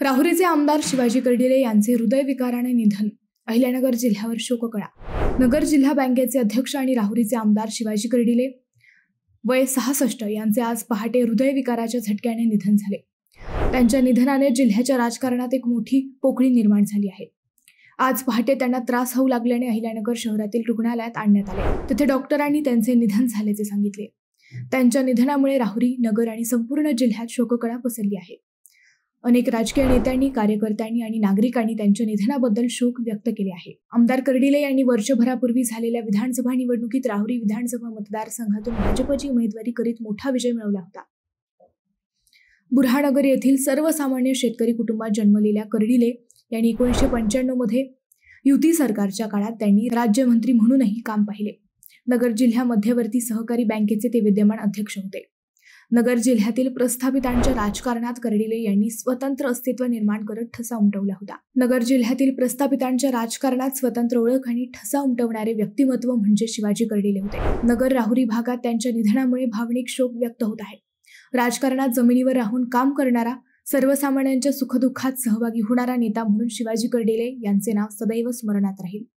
राहुरीचे आमदार शिवाजी कर्डिले यांचे हृदयविकाराने निधन. अहिल्यानगर जिल्ह्यावर शोककळा. नगर जिल्हा बँकेचे अध्यक्ष आणि राहुरीचे आमदार शिवाजी कर्डिले वय 66 यांचे आज पहाटे हृदयविकाराच्या झटक्याने निधन झाले. त्यांच्या निधनाने जिल्ह्याच्या राजकारणात एक मोठी पोकळी निर्माण झाली आहे. आज पहाटे त्यांना त्रास होऊ लागल्याने अहिल्यानगर शहरातील रुग्णालयात आणण्यात आले. तिथे डॉक्टरांनी त्यांचे निधन झाल्याचे सांगितले. त्यांच्या निधनामुळे राहुरी, नगर आणि संपूर्ण जिल्ह्यात शोककळा पसरली आहे. अनेक राजकीय नेत्यांनी, कार्यकर्त्यांनी आणि नागरिकांनी त्यांच्या निधनाबद्दल शोक व्यक्त केले आहे. आमदार कर्डिले यांनी वर्षभरापूर्वी झालेल्या विधानसभा निवडणुकीत राहुरी विधानसभा मतदारसंघातून भाजपची उमेदवारी करीत मोठा विजय मिळवला होता. बुऱ्हाणनगर येथील सर्वसामान्य शेतकरी कुटुंबात जन्मलेल्या कर्डिले यांनी 1995 मध्ये युती सरकारच्या काळात त्यांनी राज्यमंत्री म्हणूनही काम पाहिले. नगर जिल्हा मध्यवर्ती सहकारी बँकेचे ते विद्यमान अध्यक्ष होते. नगर जिल्ह्यातील प्रस्थापितांच्या राजकारणात कर्डिले यांनी स्वतंत्र अस्तित्व निर्माण करत ठसा उमटवला होता. नगर जिल्ह्यातील प्रस्थापितांच्या राजकारणात स्वतंत्र ओळख आणि ठसा उमटवणारे व्यक्तिमत्व म्हणजे शिवाजी कर्डिले होते. नगर राहुरी भागात त्यांच्या निधनामुळे भावनिक शोक व्यक्त होत आहे. राजकारणात जमिनीवर राहून काम करणारा, सर्वसामान्यांच्या सुखदुःखात सहभागी होणारा नेता म्हणून शिवाजी कर्डिले यांचे नाव सदैव स्मरणात राहील.